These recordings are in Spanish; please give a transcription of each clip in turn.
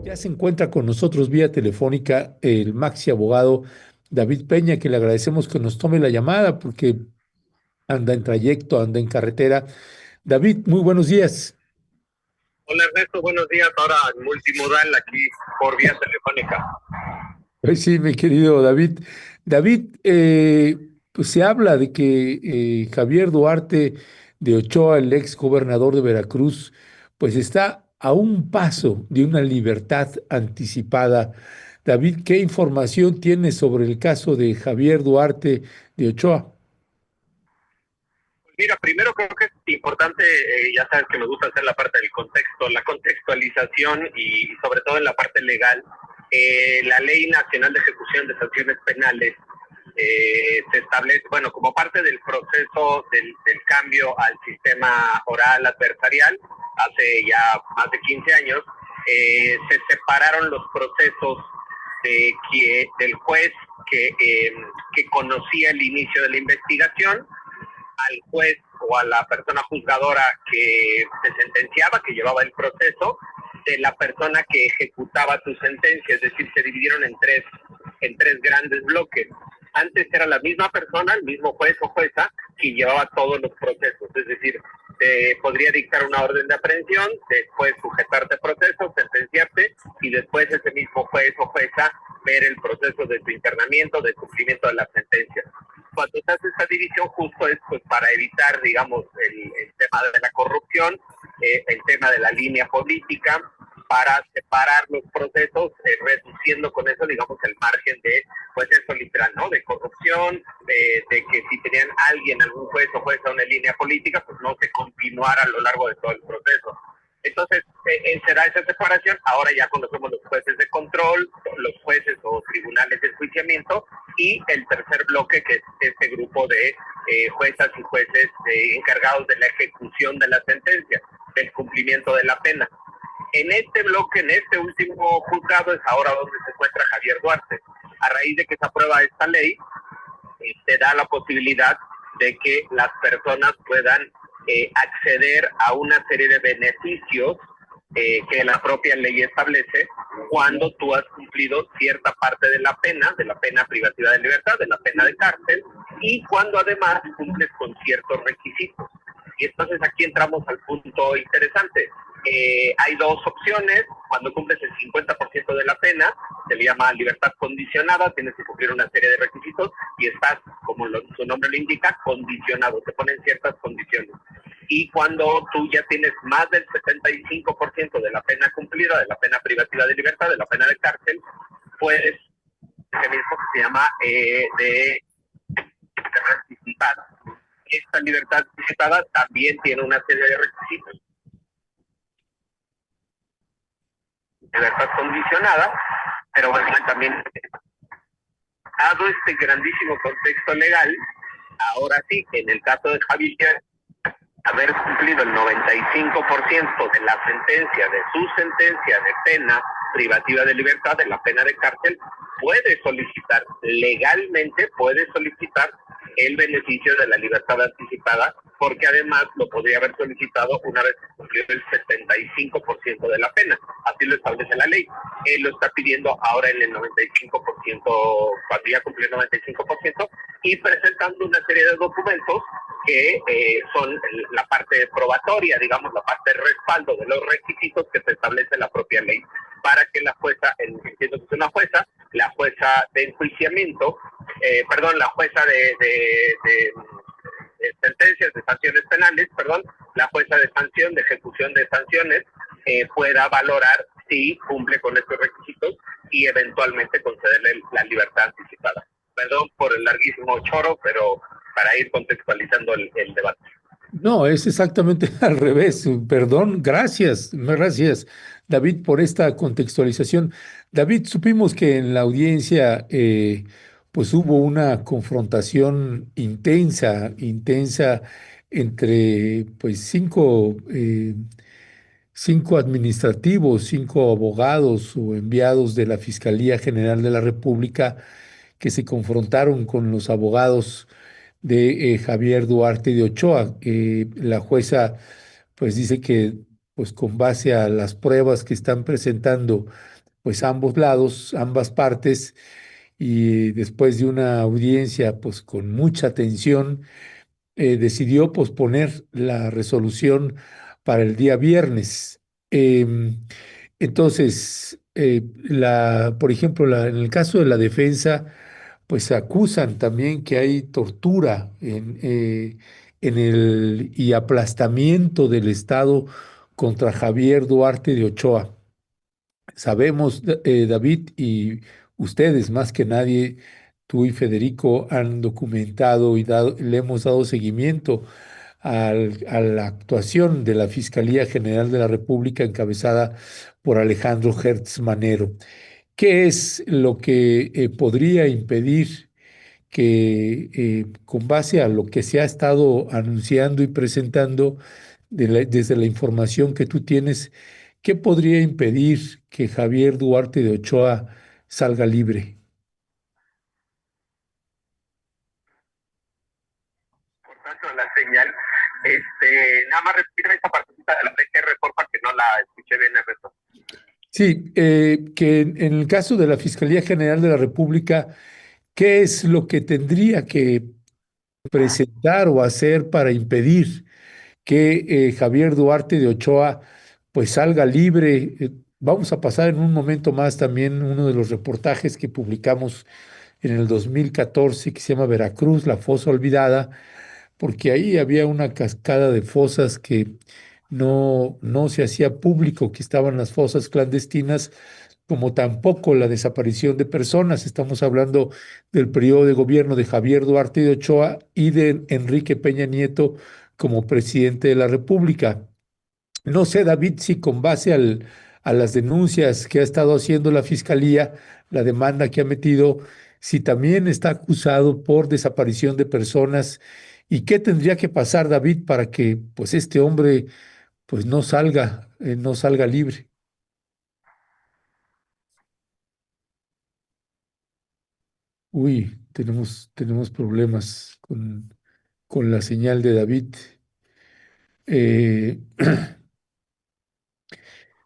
Ya se encuentra con nosotros vía telefónica el maxi abogado David Peña, que le agradecemos que nos tome la llamada porque anda en trayecto, anda en carretera. David, muy buenos días. Hola Ernesto, buenos días. Ahora multimodal aquí por vía telefónica. Sí, mi querido David. David, pues se habla de que Javier Duarte de Ochoa, el ex gobernador de Veracruz, pues está a un paso de una libertad anticipada. David, ¿qué información tienes sobre el caso de Javier Duarte de Ochoa? Mira, primero creo que es importante, ya sabes que me gusta hacer la parte del contexto, la contextualización y sobre todo en la parte legal. La Ley Nacional de Ejecución de Sanciones Penales se establece, bueno, como parte del proceso del cambio al sistema oral adversarial, hace ya más de 15 años, se separaron los procesos del juez que conocía el inicio de la investigación al juez o a la persona juzgadora que se sentenciaba, que llevaba el proceso, de la persona que ejecutaba tu sentencia, es decir, se dividieron en tres grandes bloques. Antes era la misma persona, el mismo juez o jueza, que llevaba todos los procesos, es decir, podría dictar una orden de aprehensión, después sujetarte proceso, sentenciarte, y después ese mismo juez o jueza ver el proceso de tu internamiento, de cumplimiento de la sentencia. Cuando se hace esta división justo es pues para evitar, digamos, el tema de la corrupción, el tema de la línea política, para separar los procesos, reduciendo con eso, digamos, el margen de, pues eso literal, ¿no? De corrupción, de que si tenían alguien, algún juez o jueza una línea política, pues no se continuara a lo largo de todo el proceso. Entonces, será esa separación. Ahora ya conocemos los jueces de control, los jueces o tribunales de enjuiciamiento y el tercer bloque, que es este grupo de juezas y jueces encargados de la ejecución de la sentencia, del cumplimiento de la pena. En este bloque, en este último juzgado, es ahora donde se encuentra Javier Duarte. A raíz de que se aprueba esta ley, se da la posibilidad de que las personas puedan acceder a una serie de beneficios que la propia ley establece cuando tú has cumplido cierta parte de la pena privativa de libertad, de la pena de cárcel, y cuando además cumples con ciertos requisitos. Y entonces aquí entramos al punto interesante. Hay dos opciones. Cuando cumples el 50% de la pena, se le llama libertad condicionada, tienes que cumplir una serie de requisitos y estás, como su nombre lo indica, condicionado, te ponen ciertas condiciones. Y cuando tú ya tienes más del 75% de la pena cumplida, de la pena privativa de libertad, de la pena de cárcel, puedes, ese mismo que se llama de anticipada. Esta libertad anticipada también tiene una serie de requisitos. Libertad condicionada, pero bueno, también dado este grandísimo contexto legal, ahora sí, en el caso de Javier, haber cumplido el 95% de la sentencia, de su sentencia de pena privativa de libertad, de la pena de cárcel, puede solicitar, legalmente puede solicitar el beneficio de la libertad anticipada, porque además lo podría haber solicitado una vez cumplido el 75% de la pena. Así lo establece la ley. Él lo está pidiendo ahora en el 95%, cuando ya cumplió el 95%, y presentando una serie de documentos que son la parte probatoria, digamos, la parte de respaldo de los requisitos que se establece la propia ley, para que la jueza, entiendo que es una jueza, la jueza de enjuiciamiento, la jueza de sentencias, de sanciones penales, la jueza de sanción, de ejecución de sanciones, pueda valorar si cumple con estos requisitos y eventualmente concederle la libertad anticipada. Perdón por el larguísimo choro, pero para ir contextualizando el debate. No, es exactamente al revés. Perdón, gracias, David, por esta contextualización. David, supimos que en la audiencia pues hubo una confrontación intensa entre pues cinco administrativos, cinco abogados o enviados de la Fiscalía General de la República que se confrontaron con los abogados de Javier Duarte de Ochoa. La jueza pues dice que pues con base a las pruebas que están presentando pues ambos lados, ambas partes, y después de una audiencia pues con mucha tensión, decidió posponer la resolución para el día viernes. Entonces, por ejemplo, en el caso de la defensa, pues acusan también que hay tortura y aplastamiento del Estado contra Javier Duarte de Ochoa. Sabemos, David, y ustedes más que nadie, tú y Federico han documentado y le hemos dado seguimiento a la actuación de la Fiscalía General de la República encabezada por Alejandro Hertz Manero. ¿Qué es lo que podría impedir que, con base a lo que se ha estado anunciando y presentando desde la información que tú tienes, qué podría impedir que Javier Duarte de Ochoa salga libre? Por tanto, la señal, nada más repíteme esa partecita de la PGR, porfa, que no la escuché bien el resto. Sí, que en el caso de la Fiscalía General de la República, ¿qué es lo que tendría que presentar o hacer para impedir que Javier Duarte de Ochoa pues salga libre? Vamos a pasar en un momento más también uno de los reportajes que publicamos en el 2014 que se llama Veracruz, la fosa olvidada, porque ahí había una cascada de fosas que no se hacía público que estaban las fosas clandestinas, como tampoco la desaparición de personas. Estamos hablando del periodo de gobierno de Javier Duarte de Ochoa y de Enrique Peña Nieto como presidente de la República. No sé, David, si con base a las denuncias que ha estado haciendo la fiscalía, la demanda que ha metido, si también está acusado por desaparición de personas, y qué tendría que pasar, David, para que pues este hombre pues no salga libre. Uy, tenemos problemas con la señal de David. Eh,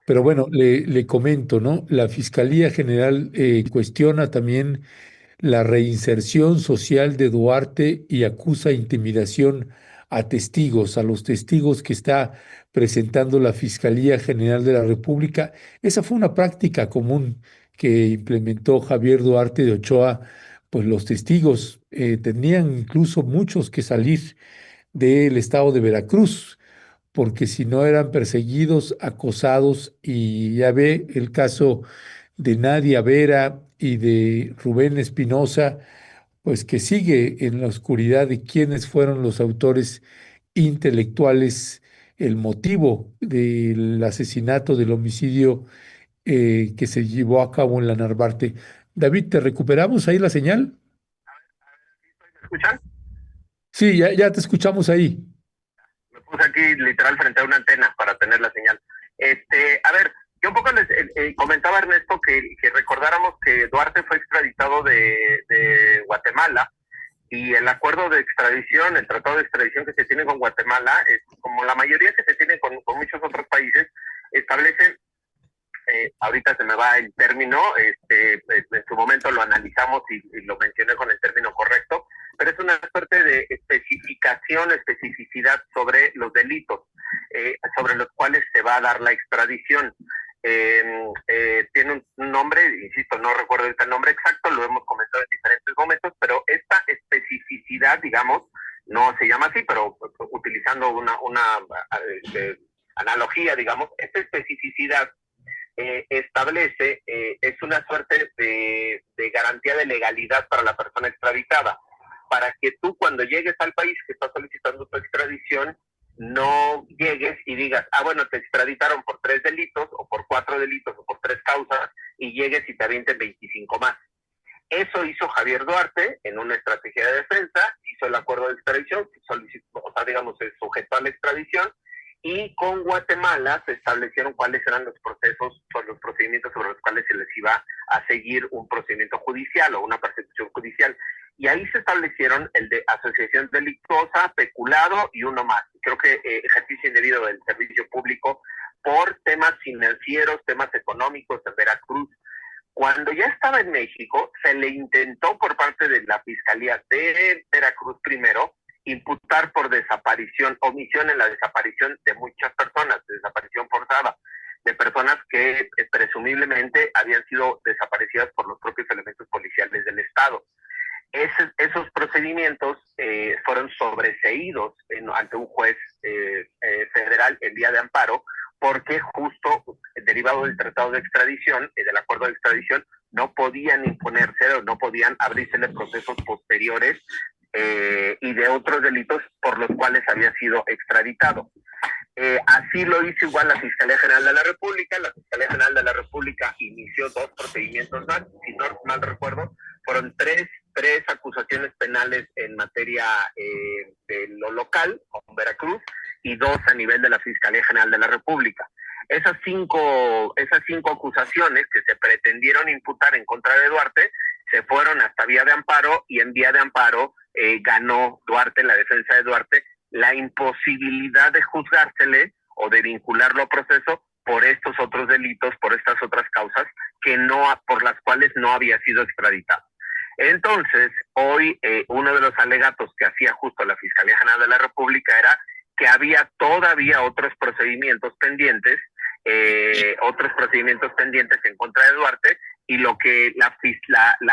pero bueno, le comento, ¿no? La Fiscalía General cuestiona también la reinserción social de Duarte y acusa intimidación a los testigos que está presentando la Fiscalía General de la República. Esa fue una práctica común que implementó Javier Duarte de Ochoa, pues los testigos tenían incluso muchos que salir del estado de Veracruz, porque si no eran perseguidos, acosados, y ya ve el caso de Nadia Vera y de Rubén Espinosa, pues que sigue en la oscuridad de quiénes fueron los autores intelectuales, el motivo del asesinato, del homicidio que se llevó a cabo en la Narvarte. David, ¿te recuperamos ahí la señal? ¿Me escuchan? Sí, ya te escuchamos ahí. Me puse aquí literal frente a una antena para tener la señal. A ver, yo un poco les comentaba a Ernesto que recordáramos que Duarte fue extraditado de Guatemala y el acuerdo de extradición, el tratado de extradición que se tiene con Guatemala, como la mayoría que se tiene con muchos otros países, establece, ahorita se me va el término, en su momento lo analizamos y lo mencioné con el término correcto, pero es una suerte de especificación, especificidad sobre los delitos sobre los cuales se va a dar la extradición. Tiene un nombre, insisto, no recuerdo el nombre exacto, lo hemos comentado en diferentes momentos, pero esta especificidad, digamos, no se llama así, pero utilizando una analogía, digamos, esta especificidad establece, es una suerte de garantía de legalidad para la persona extraditada, para que tú cuando llegues al país que está solicitando tu extradición, no llegues y digas, ah, bueno, te extraditaron por 3 delitos, o por 4 delitos, o por 3 causas, y llegues y te avienten 25 más. Eso hizo Javier Duarte en una estrategia de defensa, hizo el acuerdo de extradición, solicitó, o sea, digamos, se sujetó a la extradición, y con Guatemala se establecieron cuáles eran los procesos o los procedimientos sobre los cuales se les iba a seguir un procedimiento judicial o una persecución judicial. y ahí se establecieron el de asociación delictuosa, peculado y uno más. Creo que ejercicio indebido del servicio público por temas financieros, temas económicos en Veracruz. Cuando ya estaba en México, se le intentó por parte de la Fiscalía de Veracruz primero imputar por desaparición, omisión en la desaparición de muchas personas, desaparición forzada, de personas que presumiblemente habían sido desaparecidas por los propios elementos policiales del Estado. Esos procedimientos fueron sobreseídos ante un juez federal en vía de amparo, porque justo derivado del tratado de extradición, del acuerdo de extradición, no podían imponerse o no podían abrírsele procesos posteriores y de otros delitos por los cuales había sido extraditado. Así lo hizo igual la Fiscalía General de la República. La Fiscalía General de la República inició 2 procedimientos más, si no mal recuerdo, fueron tres acusaciones penales en materia de lo local, con Veracruz, y 2 a nivel de la Fiscalía General de la República. Esas cinco acusaciones que se pretendieron imputar en contra de Duarte se fueron hasta vía de amparo, y en vía de amparo ganó Duarte, la defensa de Duarte, la imposibilidad de juzgársele o de vincularlo a proceso por estos otros delitos, por estas otras causas por las cuales no había sido extraditado. Entonces, hoy uno de los alegatos que hacía justo la Fiscalía General de la República era que había todavía otros procedimientos pendientes en contra de Duarte, y lo que la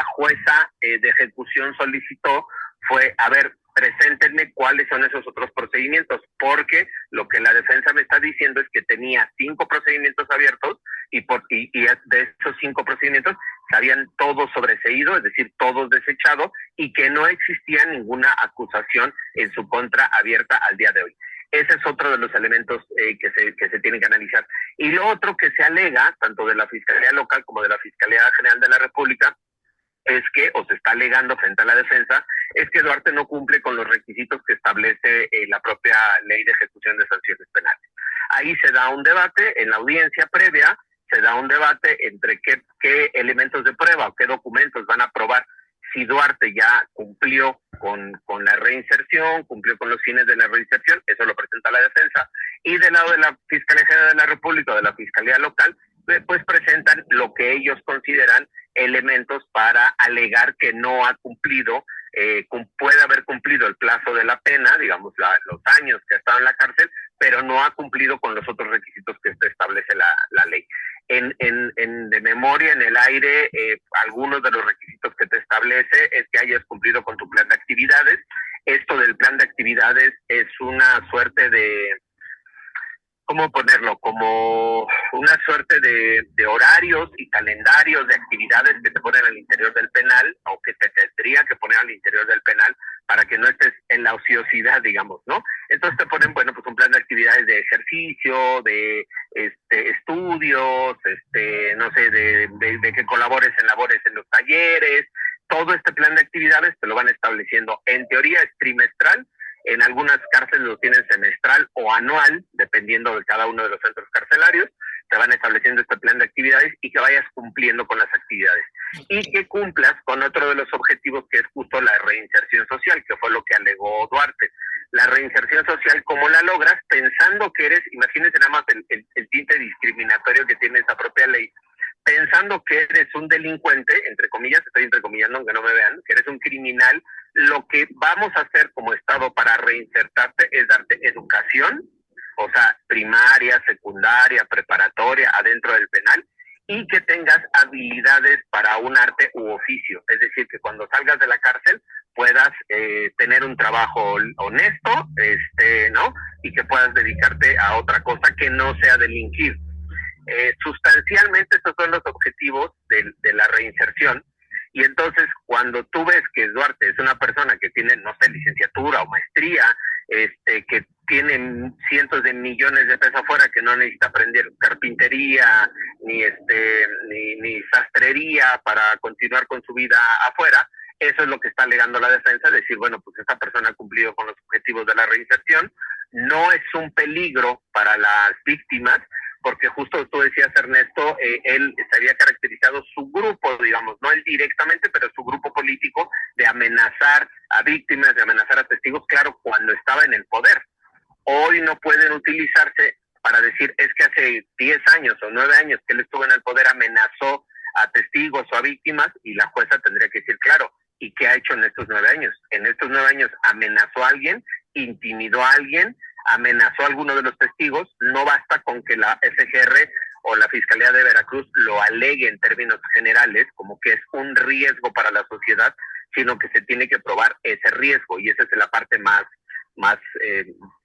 jueza de ejecución solicitó fue, a ver, preséntenme cuáles son esos otros procedimientos, porque lo que la defensa me está diciendo es que tenía 5 procedimientos abiertos, y de esos 5 procedimientos se habían todos sobreseído, es decir, todos desechados, y que no existía ninguna acusación en su contra abierta al día de hoy. Ese es otro de los elementos que se tienen que analizar. Y lo otro que se alega, tanto de la Fiscalía Local como de la Fiscalía General de la República, es que, o se está alegando frente a la defensa, es que Duarte no cumple con los requisitos que establece la propia Ley de Ejecución de Sanciones Penales. Ahí se da un debate, en la audiencia previa, se da un debate entre qué elementos de prueba o qué documentos van a probar si Duarte ya cumplió con la reinserción, cumplió con los fines de la reinserción. Eso lo presenta la defensa, y del lado de la Fiscalía General de la República o de la Fiscalía Local, pues presentan lo que ellos consideran elementos para alegar que no ha cumplido, puede haber cumplido el plazo de la pena, digamos, los años que ha estado en la cárcel, pero no ha cumplido con los otros requisitos que establece la ley. De memoria, en el aire, algunos de los requisitos que te establece es que hayas cumplido con tu plan de actividades. Esto del plan de actividades es una suerte de, ¿cómo ponerlo? Como una suerte de horarios y calendarios de actividades que te ponen al interior del penal, o que te tendría que poner al interior del penal, para que no estés en la ociosidad, digamos, ¿no? Entonces te ponen, bueno, pues un plan de actividades de ejercicio, de estudios, no sé, de que colabores en labores en los talleres. Todo este plan de actividades te lo van estableciendo. En teoría es trimestral. En algunas cárceles lo tienen semestral o anual, dependiendo de cada uno de los centros carcelarios. Te van estableciendo este plan de actividades y que vayas cumpliendo con las actividades. Y que cumplas con otro de los objetivos, que es justo la reinserción social, que fue lo que alegó Duarte. La reinserción social, ¿cómo la logras? Pensando que eres, imagínense nada más el tinte discriminatorio que tiene esa propia ley, pensando que eres un delincuente, entre comillas, estoy entrecomillando aunque no me vean, que eres un criminal. Lo que vamos a hacer como Estado para reinsertarte es darte educación, o sea, primaria, secundaria, preparatoria, adentro del penal, y que tengas habilidades para un arte u oficio. Es decir, que cuando salgas de la cárcel puedas tener un trabajo honesto, ¿no? Y que puedas dedicarte a otra cosa que no sea delinquir. Sustancialmente estos son los objetivos de la reinserción. Y entonces, cuando tú ves que Duarte es una persona que tiene, no sé, licenciatura o maestría, que tiene cientos de millones de pesos afuera, que no necesita aprender carpintería ni sastrería para continuar con su vida afuera, eso es lo que está alegando la defensa, decir, bueno, pues esta persona ha cumplido con los objetivos de la reinserción, no es un peligro para las víctimas, porque justo tú decías, Ernesto, él se había caracterizado su grupo, digamos, no él directamente, pero su grupo político, de amenazar a víctimas, de amenazar a testigos, claro, cuando estaba en el poder. Hoy no pueden utilizarse para decir, es que hace 10 años o 9 años que él estuvo en el poder, amenazó a testigos o a víctimas, y la jueza tendría que decir, claro, ¿y qué ha hecho en estos 9 años? En estos 9 años amenazó a alguien, intimidó a alguien, amenazó a alguno de los testigos. No basta con que la FGR o la Fiscalía de Veracruz lo alegue en términos generales como que es un riesgo para la sociedad, sino que se tiene que probar ese riesgo, y esa es la parte más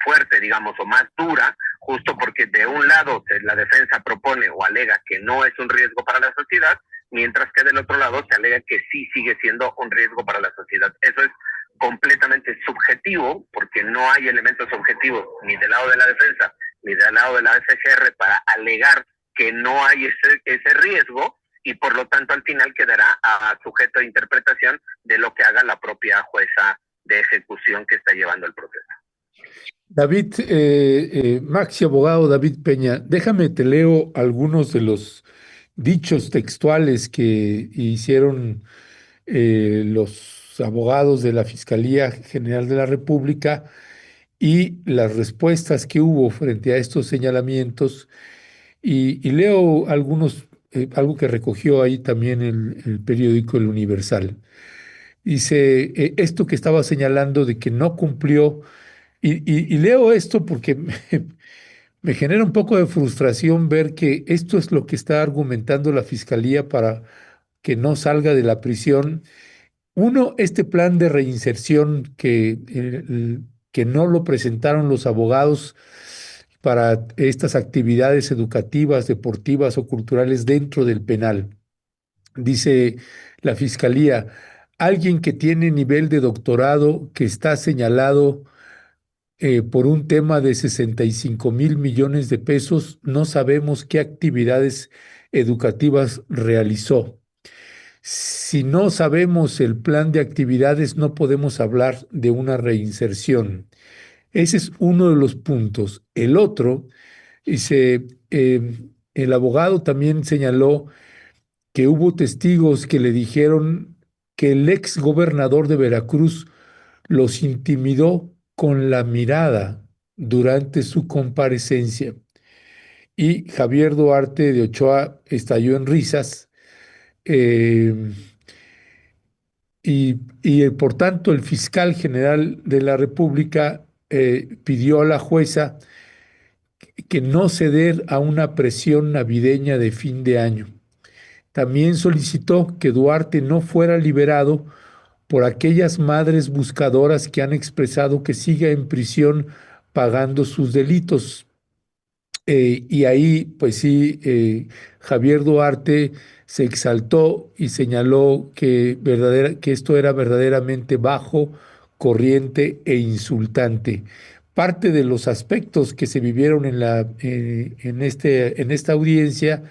fuerte, digamos, o más dura, justo porque de un lado la defensa propone o alega que no es un riesgo para la sociedad, mientras que del otro lado se alega que sí sigue siendo un riesgo para la sociedad. Eso es completamente subjetivo, porque no hay elementos objetivos ni del lado de la defensa ni del lado de la FGR para alegar que no hay ese riesgo, y por lo tanto al final quedará a sujeto de interpretación de lo que haga la propia jueza de ejecución que está llevando el proceso. David, Maxi abogado David Peña, déjame te leo algunos de los dichos textuales que hicieron los abogados de la Fiscalía General de la República y las respuestas que hubo frente a estos señalamientos. Y leo algunos, algo que recogió ahí también el periódico El Universal. Dice, esto que estaba señalando de que no cumplió, y leo esto porque me genera un poco de frustración ver que esto es lo que está argumentando la Fiscalía para que no salga de la prisión. Uno, este plan de reinserción que no lo presentaron los abogados para estas actividades educativas, deportivas o culturales dentro del penal. Dice la Fiscalía, alguien que tiene nivel de doctorado, que está señalado por un tema de 65,000 millones de pesos, no sabemos qué actividades educativas realizó. Si no sabemos el plan de actividades, no podemos hablar de una reinserción. Ese es uno de los puntos. El otro, dice, el abogado también señaló que hubo testigos que le dijeron que el ex gobernador de Veracruz los intimidó con la mirada durante su comparecencia. Y Javier Duarte de Ochoa estalló en risas. eh, por tanto, el fiscal general de la República pidió a la jueza que no ceder a una presión navideña de fin de año. También solicitó que Duarte no fuera liberado por aquellas madres buscadoras que han expresado que siga en prisión pagando sus delitos. Y ahí, pues sí, Javier Duarte se exaltó y señaló que esto era verdaderamente bajo, corriente e insultante. Parte de los aspectos que se vivieron en esta audiencia,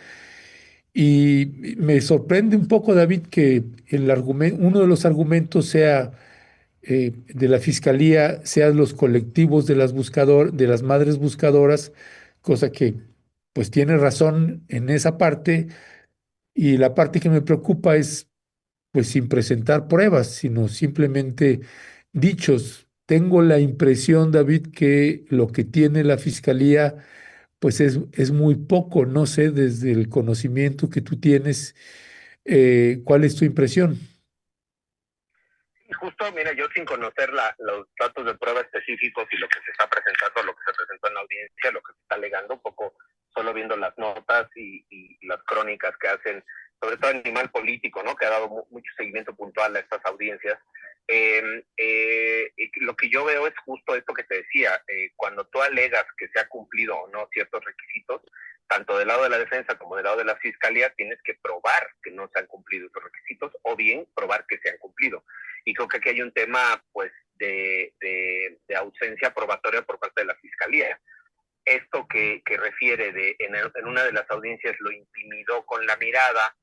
y me sorprende un poco, David, que uno de los argumentos sea de la fiscalía sean los colectivos de las madres buscadoras, cosa que pues tiene razón en esa parte, y la parte que me preocupa es pues sin presentar pruebas, sino simplemente dichos. Tengo la impresión, David, que lo que tiene la fiscalía pues es muy poco. No sé, desde el conocimiento que tú tienes, ¿cuál es tu impresión? Y justo, mira, yo sin conocer los datos de prueba específicos y lo que se está presentando, lo que se presentó en la audiencia, lo que se está alegando, un poco solo viendo las notas y las crónicas que hacen, sobre todo Animal Político, ¿no? Que ha dado mucho seguimiento puntual a estas audiencias. Lo que yo veo es justo esto que te decía, cuando tú alegas que se ha cumplido o no ciertos requisitos, tanto del lado de la defensa como del lado de la fiscalía, tienes que probar que no se han cumplido esos requisitos, o bien probar que se han cumplido. Y creo que aquí hay un tema, pues, de ausencia probatoria por parte de la fiscalía. Esto que refiere en una de las audiencias lo intimidó con la mirada,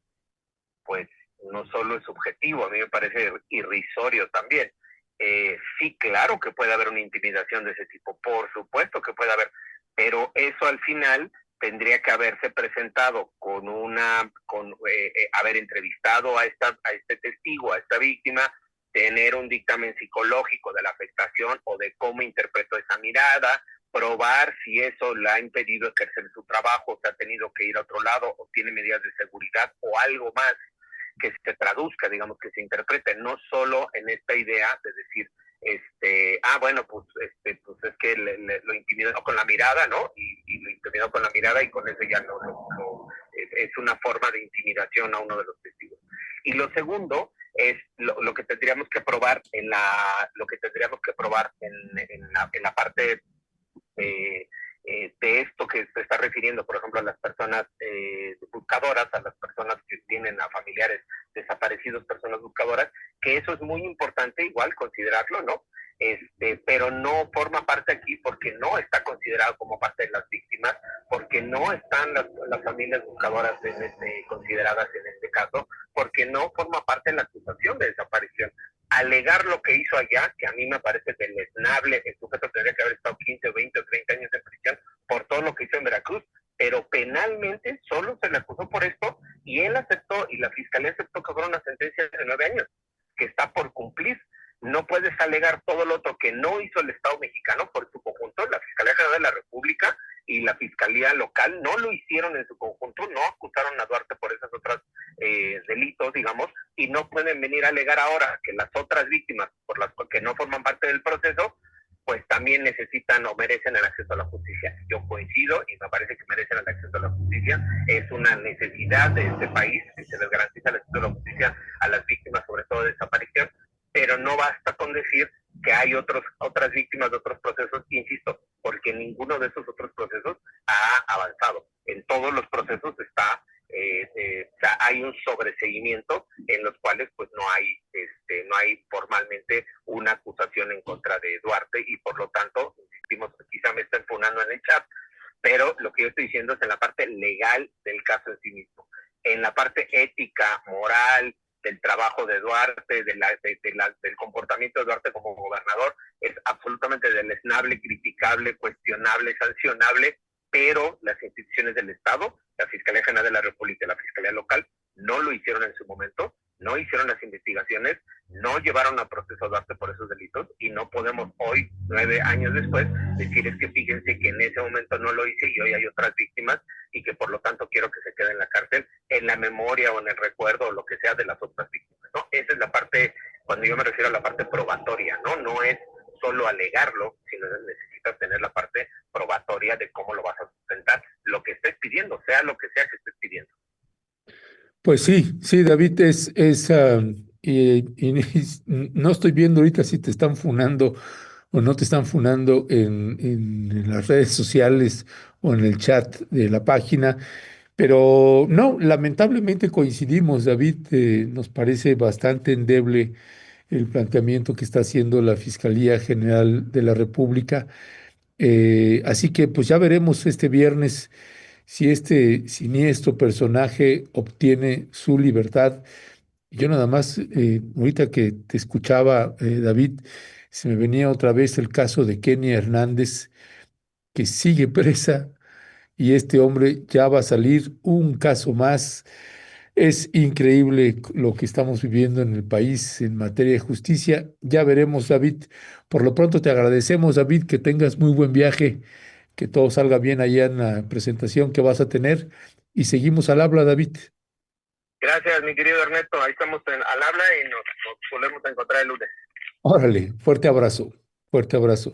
pues no solo es subjetivo, a mí me parece irrisorio también. Sí, claro que puede haber una intimidación de ese tipo, por supuesto que puede haber, pero eso al final tendría que haberse presentado con haber entrevistado a este testigo, a esta víctima, tener un dictamen psicológico de la afectación o de cómo interpretó esa mirada, probar si eso le ha impedido ejercer su trabajo, se ha tenido que ir a otro lado o tiene medidas de seguridad o algo más que se traduzca, digamos, que se interprete, no solo en esta idea de decir, bueno, pues es que lo intimidó con la mirada, ¿no? Y lo intimidó con la mirada y con eso ya es una forma de intimidación a uno de los testigos. Y lo segundo es lo que tendríamos que probar en la parte de esto que se está refiriendo, por ejemplo, a las personas buscadoras, a las personas que tienen a familiares desaparecidos, personas buscadoras, que eso es muy importante igual considerarlo, ¿no? Pero no forma parte aquí porque no está considerado como parte de las víctimas, porque no están las familias buscadoras consideradas en este caso, porque no forma parte de la acusación de desaparición. Alegar lo que hizo allá, que a mí me parece deleznable, el sujeto tendría que haber estado 15, 20 o 30 años en prisión por todo lo que hizo en Veracruz, pero penalmente solo se le acusó por esto y él aceptó y la fiscalía aceptó que fuera una sentencia de 9 años, que está por cumplir. No puedes alegar todo lo otro que no hizo el Estado mexicano por su conjunto, la Fiscalía General de la República y la Fiscalía Local no lo hicieron en su conjunto, no acusaron a Duarte por esas otras delitos, digamos, y no pueden venir a alegar ahora que las otras víctimas, por las que no forman parte del proceso, pues también necesitan o merecen el acceso a la justicia. Yo coincido y me parece que merecen el acceso a la justicia. Es una necesidad de este país que se les garantiza el acceso a la justicia a las víctimas, sobre todo de desaparición, pero no basta con decir que hay otras víctimas de otros procesos, insisto, porque ninguno de esos otros procesos ha avanzado. En todos los procesos hay un sobreseguimiento en los cuales pues no hay formalmente una acusación en contra de Duarte y por lo tanto, insistimos, quizá me estén funando en el chat, pero lo que yo estoy diciendo es en la parte legal del caso en sí mismo. En la parte ética, moral, del trabajo de Duarte, del comportamiento de Duarte como gobernador, es absolutamente deleznable, criticable, cuestionable, sancionable, pero las instituciones del Estado, la Fiscalía General de la República y la Fiscalía Local, no lo hicieron en su momento, no hicieron las investigaciones, no llevaron a proceso a Duarte por esos delitos y no podemos hoy, 9 años después, decir es que fíjense que en ese momento no lo hice y hoy hay otras víctimas y que por lo tanto quiero que se quede en la cárcel en la memoria o en el recuerdo o lo que sea de las otras víctimas, ¿no? Esa es la parte, cuando yo me refiero a la parte probatoria, ¿no? No es solo alegarlo, sino necesitas tener la parte probatoria de cómo lo vas a sustentar, lo que estés pidiendo, sea lo que sea que estés pidiendo. Pues sí, sí, David, y no estoy viendo ahorita si te están funando o no te están funando en las redes sociales o en el chat de la página, pero no, lamentablemente coincidimos, David, nos parece bastante endeble el planteamiento que está haciendo la Fiscalía General de la República. Así que pues ya veremos este viernes si este siniestro personaje obtiene su libertad. Yo nada más, ahorita que te escuchaba, David, se me venía otra vez el caso de Kenia Hernández, que sigue presa y este hombre ya va a salir un caso más. Es increíble lo que estamos viviendo en el país en materia de justicia. Ya veremos, David. Por lo pronto te agradecemos, David, que tengas muy buen viaje, que todo salga bien allá en la presentación que vas a tener y seguimos al habla, David. Gracias, mi querido Ernesto. Ahí estamos al habla y nos volvemos a encontrar el lunes. Órale, fuerte abrazo, fuerte abrazo.